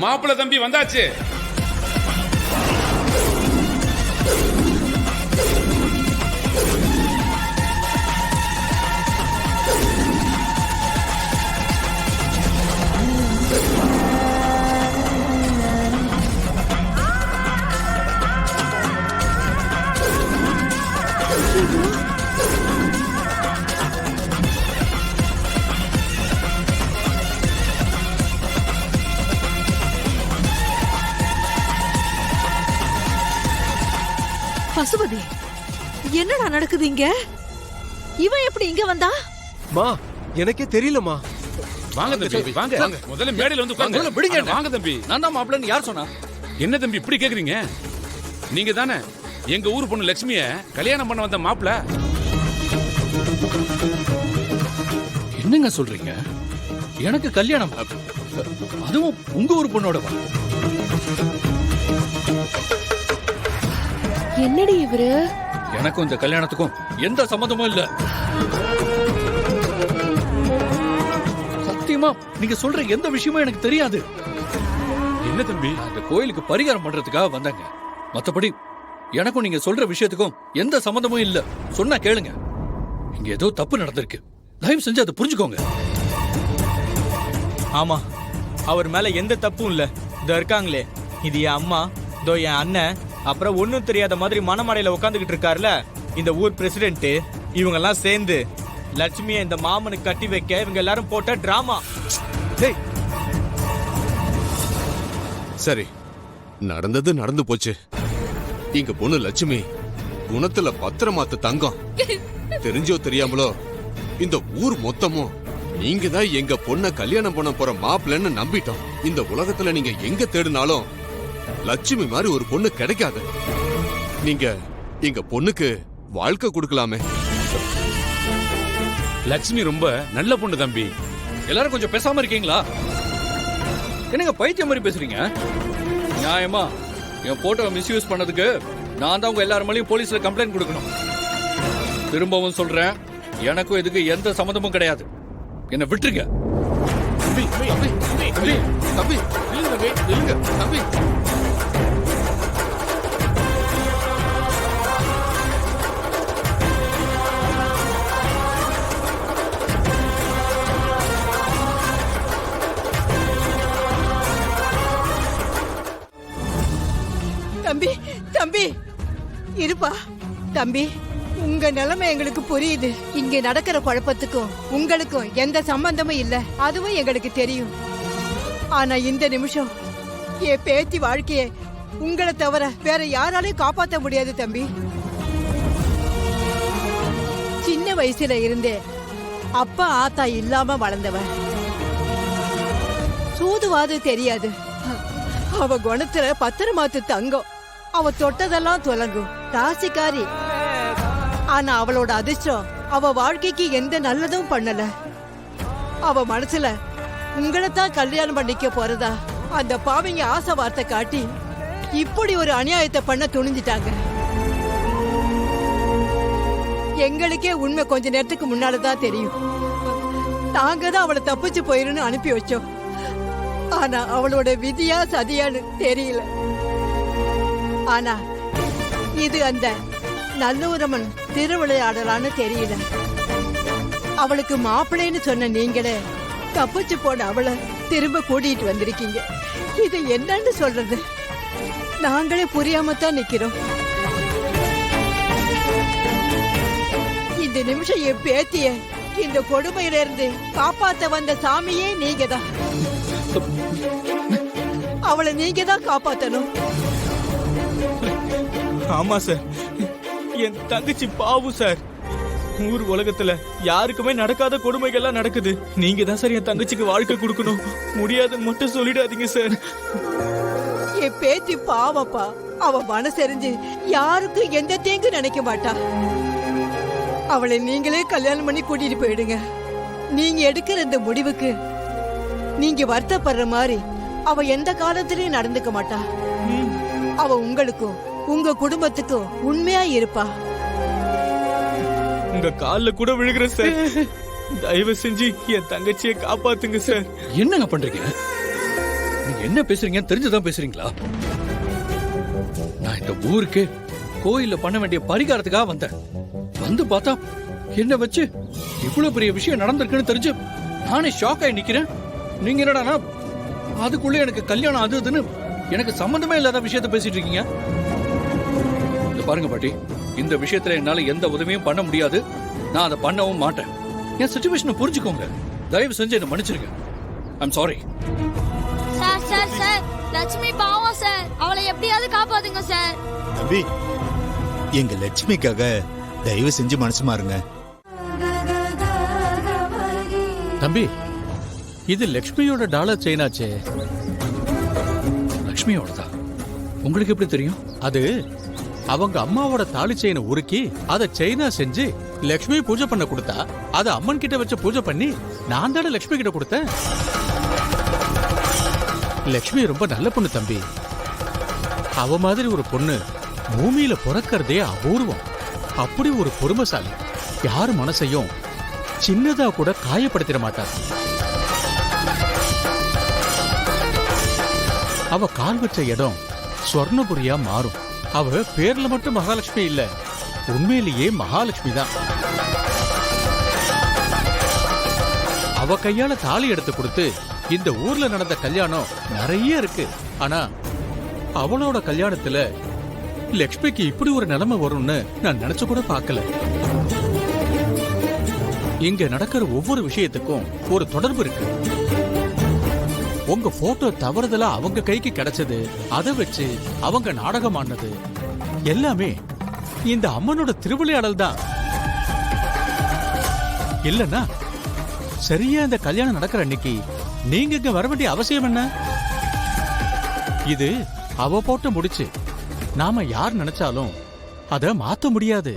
மாப்பிள்ளை தம்பி வந்தாச்சு. பசுபதி, என்னடா நடக்குது இங்க? இவன் எப்படி இங்க வந்தா? மா, எனக்கே தெரியலமா. வாங்க தம்பி, வாங்க. முதல்ல மேடையில வந்து உட்காருங்க. பிடிங்க. வாங்க தம்பி. நான் தான் மாப்பிள்ளைன்னு யார் சொன்னா? என்ன தம்பி இப்படி கேக்குறீங்க? நீங்க தானே எங்க ஊர் பொண்ணு லட்சுமிய கல்யாணம் பண்ண வந்த மாப்பிள்ள? என்னங்க சொல்றீங்க? எனக்கு கல்யாணம், அதுவும் உங்க ஊர் பொண்ணோட? என்னடி இவரு? எனக்கும் இந்த கல்யாணத்துக்கும் எந்த சம்மந்தமும் இல்ல. சத்தியமா நீங்க சொல்ற எந்த விஷயமும் எனக்கு தெரியாது. என்ன தம்பி? அந்த கோயிலுக்கு பரிகாரம் பண்றதுக்காக வந்தாங்க. மத்தபடி எனக்கும் நீங்க சொல்ற விஷயத்துக்கும் எந்த சம்மந்தமும் இல்ல. சொன்னா கேளுங்க. இங்க ஏதோ தப்பு நடந்திருக்கு. தயவு செஞ்சு அதை புரிஞ்சுக்கோங்க. ஆமா, அவர் மேல எந்த தப்பும் இல்ல. இதோ இருக்காங்களே, இது என் அம்மா, இதோ என் அண்ணன், அப்புறம் ஒன்னும் தெரியாத மாதிரி மணமடையில உட்காந்துக்கிட்டு இருக்காருல இந்த ஊர் பிரசிடென்ட். இவங்க எல்லாம் சேர்ந்து லட்சுமியை இந்த மாமனுக்கு கட்டி வைக்க இவங்க எல்லாரும் போட்ட டிராமா. சரி, நடந்தது நடந்து போச்சு. இங்க பொண்ணு லட்சுமி குணத்துல பத்திரமாத்து தங்கம். தெரிஞ்சோ தெரியாமலோ இந்த ஊர் மொத்தமும் நீங்க தான் எங்க பொண்ண கல்யாணம் பண்ண போற மாப்பிள்ளைன்னு நம்பிட்டோம். இந்த உலகத்துல நீங்க எங்க தேடினாலும் லட்சுமி மாதிரி ஒரு பொண்ணு கிடைக்காது. நீங்க எங்க பொண்ணுக்கு வாழ்க்கை கொடுக்கலாமே. லட்சுமி ரொம்ப நல்ல பொண்ணு தம்பி. எல்லாரும் கொஞ்சம் பேசாம இருக்கீங்களா? என்னங்க பைத்தியம் மாதிரி பேசுறீங்க? நியாயமா என் போட்டோவை மிஸ்யூஸ் பண்ணதுக்கு நான் தான் உங்க எல்லாரும் மேலயும் போலீஸ்ல கம்ப்ளைண்ட் கொடுக்கணும். திரும்பவும் சொல்றேன், எனக்கும் இதுக்கு எந்த சம்மந்தமும் கிடையாது. என்ன விட்டுருங்க. தம்பி, தம்பி, தம்பி, தம்பி, இல்லங்க, இல்லங்க, தம்பி. தம்பி, தம்பி, இருப்பா. தம்பி, உங்க நிலைமை எங்களுக்கு புரியுது. இங்க நடக்கிற குழப்பத்துக்கும் உங்களுக்கும் எந்த சம்பந்தமும் இல்ல, அதுவும் எங்களுக்கு தெரியும். ஆனா இந்த நிமிஷம் என் பேத்தி வாழ்க்கைய உங்களை தவிர வேற யாராலையும் காப்பாற்ற முடியாது தம்பி. சின்ன வயசுல இருந்தே அப்பா ஆத்தா இல்லாம வளர்ந்தவ. சூதுவாது தெரியாது. அவ குணத்துல பத்திரமாத்து தங்கம். அவ தொட்டதெல்லாம் தொலங்கும். ராசிக்காரி. ஆனா அவளோட அதிர்ஷ்டம் அவ வாழ்க்கைக்கு எந்த நல்லதும் பண்ணல. அவ மனசுல உங்களைத்தான் கல்யாணம் பண்ணிக்க போறதா அந்த பாவிங்க ஆசை வார்த்தை காட்டி இப்படி ஒரு அநியாயத்தை பண்ண துணிஞ்சிட்டாங்க. எங்களுக்கே உண்மை கொஞ்ச நேரத்துக்கு முன்னாலதான் தெரியும். நாங்க தான் அவளை தப்பிச்சு போயிருன்னு அனுப்பி வச்சோம். ஆனா அவளோட விதியா சதியான்னு தெரியல. ஆனா இது அந்த நல்லூரம்மன் திருவிளையாடலான்னு தெரியல. அவளுக்கு மாப்பிள்ளைன்னு சொன்ன நீங்களே தப்பிச்சு போன அவளை திரும்ப கூட்டிட்டு வந்திருக்கீங்க. இது என்னன்னு சொல்றது? நாங்களே புரியாமத்தான் நிக்கிறோம். இந்த நிமிஷம் என் பேத்திய இந்த கொடுமையில இருந்து காப்பாத்த வந்த சாமியே நீங்கதான். அவளை நீங்க தான் காப்பாத்தணும். ஆமா சார், என் தங்கச்சி பாவு சார். ஊர் உலகத்துல யாருக்குமே நடக்காத கொடுமைகள்லாம் நடக்குது. நீங்க தான் சார் என் தங்கச்சிக்கு வாழ்க்கை கொடுக்கணும். முடியாதுன்னு மட்டும் சொல்லிடாதீங்க சார். என் பேத்தி பாவப்பா. அவ மனசெறிஞ்சு யாருக்கும் எந்த தீங்கு நினைக்க மாட்டா. அவளை நீங்களே கல்யாணம் பண்ணி கூட்டிட்டு போயிடுங்க. நீங்க எடுக்கிற இந்த முடிவுக்கு நீங்க வருத்தப்படுற மாதிரி அவ எந்த காலத்திலயும் நடந்துக்க மாட்டா. அவ உங்களுக்கும் உங்க குடும்பத்துக்கும் உண்மையா இருப்பா. உங்க கால்ல கூட விழுகிற சார். தயவு செஞ்சு என் தங்கச்சியை காப்பாத்துங்க சார். என்னங்க பண்றீங்க? நீங்க என்ன பேசுறீங்கன்னு தெரிஞ்சுதான் பேசுறீங்களா? நான் இந்த ஊருக்கு கோயில்ல பண்ண வேண்டிய பரிகாரத்துக்காக வந்தேன். வந்து பார்த்தா என்ன வச்சு இவ்வளவு பெரிய விஷயம் நடந்திருக்குன்னு தெரிஞ்சு நானே ஷாக் ஆகி நிக்கிறேன். நீங்க என்னடானா அதுக்குள்ள எனக்கு கல்யாணம் அது இதுன்னு எனக்கு சம்பந்தமே இல்லாத விஷயத்த பேசிட்டு இருக்கீங்க. இந்த பாருங்க பாட்டி, இந்த விஷயத்துல என்னால எந்த உதவியும் பண்ண முடியாது. நான் அதை பண்ணவும் மாட்டேன். என் சிச்சுவேஷனை புரிஞ்சுக்கோங்க. தயவு செஞ்சு என்ன மன்னிச்சிருங்க. I'm sorry. Sir sir sir, Lakshmi பாவம் சார், அவளை எப்படியாவது காப்பாத்துங்க சார். தம்பி, எங்க லட்சுமிக்காக தயவு செஞ்சு மனசு மாறுங்க. தம்பி, இது லக்ஷ்மியோட டாலர் செயினாச்சே. லட்சுமியோடதா? உங்களுக்கு எப்படி தெரியும்? அது அவங்க அம்மாவோட தாலி செயினை உருக்கி அதை செயினா செஞ்சு லக்ஷ்மி பூஜை பண்ண கொடுத்தா அதை அம்மன் கிட்ட வச்சு பூஜை பண்ணி நான் தானே லக்ஷ்மி கிட்ட கொடுத்தேன். லக்ஷ்மி ரொம்ப நல்ல பொண்ணு தம்பி. அவ மாதிரி ஒரு பொண்ணு பூமியில பிறக்கிறதே அபூர்வம். அப்படி ஒரு பொறுமைசாலி. யார் மனசையும் சின்னதா கூட காயப்படுத்திட மாட்டார். அவ கால் வச்ச இடம் ஸ்வர்ணபுரியா மாறும். அவ பேர்ல மட்டும் மகாலட்சுமி இல்ல, உண்மையிலேயே மகாலட்சுமி தான். அவ கையால தாலி எடுத்து கொடுத்து இந்த ஊர்ல நடந்த கல்யாணம் நிறைய இருக்கு. ஆனா அவளோட கல்யாணத்துல லக்ஷ்மிக்கு இப்படி ஒரு நிலைமை வரும்னு நான் நினைச்சு கூட பார்க்கல. இங்க நடக்கிற ஒவ்வொரு விஷயத்துக்கும் ஒரு தொடர்பு இருக்கு. உங்க போட்டோ தவறுதலா அவங்க கைக்கு கிடைச்சது, அதை வச்சு அவங்க நாடகம் ஆனது எல்லாமே இந்த அம்மனோட திருவிளையாடல் தான். இல்லன்னா சரியா இந்த கல்யாணம் நடக்கிற அன்னைக்கு நீங்க இங்க வர வேண்டிய அவசியம் என்ன? இது அவ போட்ட முடிச்சு. நாம யார் நினைச்சாலும் அதை மாத்த முடியாது.